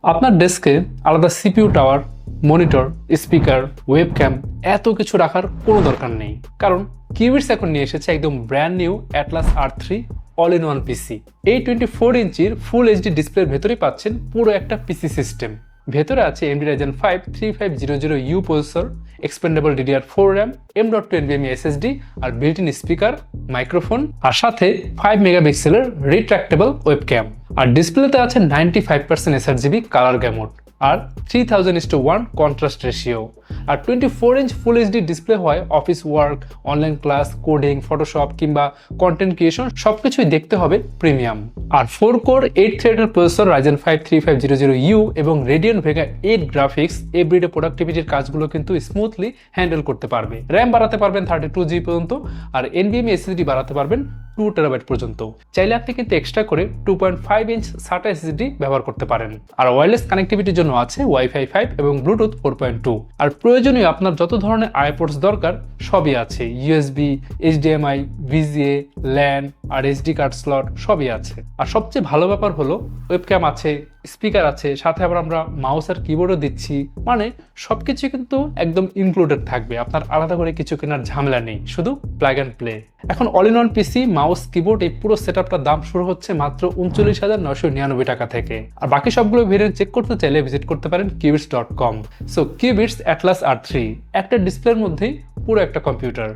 আপনার ডেস্কে আলাদা CPU tower, monitor, speaker, webcam এত কিছু রাখার কোনো দরকার নেই, কারণ কিউবিটস এখন নিয়ে এসেছে একদম brand new Atlas R3 all in one PC. এই 24 ইঞ্চির ফুল এইচডি ডিসপ্লের ভেতরেই পাচ্ছেন পুরো একটা পিসি সিস্টেম। ভেতরে আছে AMD Ryzen 5 3500U processor, expandable DDR4 RAM, M.2 NVMe SSD আর বিল্ট ইন স্পিকার, মাইক্রোফোন আর সাথে 5 মেগাপিক্সেলের রিট্রাক্টেবল ওয়েবক্যাম। আর ডিসপ্লেতে আছে 95% sRGB কালার গ্যামোড আর 3000:1 কন্ট্রাস্ট রেশিও। আর 24 ইঞ্চ ফুল এইচডি ডিসপ্লে হয় office work, online class, coding, Photoshop কিংবা কন্টেন্ট ক্রিয়েশন সবকিছুই দেখতে হবে প্রিমিয়াম। আর 4 কোর 8 থ্রেডের প্রসেসর Ryzen 5 3500U এবং Radeon Vega 8 গ্রাফিক্স এভরিডে প্রোডাক্টিভিটির কাজগুলো কিন্তু স্মুথলি হ্যান্ডেল করতে পারবে। র্যাম বাড়াতে পারবেন 32GB পর্যন্ত আর NVMe SSD বাড়াতে পারবেন 2TB পর্যন্ত। চাইলে আপনি কিন্তু এক্সট্রা করে 2.5 ইঞ্চ SATA SSD ব্যবহার করতে পারেন। আর ওয়্যারলেস কানেক্টিভিটির জন্য আছে Wi-Fi 5 এবং Bluetooth 4.2। আর প্রয়োজনীয় আপনার যত ধরনের আইপোর্টস দরকার সবই আছে, USB, HDMI, VGA, LAN আর SD কার্ড স্লট সবই আছে। আর সবচেয়ে ভালো ব্যাপার হলো ওয়েবক্যাম আছে, স্পিকার আছে, সাথে আবার আমরা মাউস আর কিবোর্ডও দিচ্ছি, মানে সবকিছু কিন্তু একদম ইনক্লুডেড থাকবে। আপনার আলাদা করে কিছু কেনার ঝামেলা নেই, শুধু প্লাগ অ্যান্ড প্লে। এখন all in one PC, mouse, keyboard এই পুরো সেটআপটার দাম শুরু হচ্ছে মাত্র 39,999 টাকা থেকে। আর বাকি সবগুলো ভেরিয়েন্ট চেক করতে চাইলে ভিজিট করতে পারেন qubits.com। So cubits Atlas R3, একটা ডিসপ্লের মধ্যেই পুরো একটা কম্পিউটার।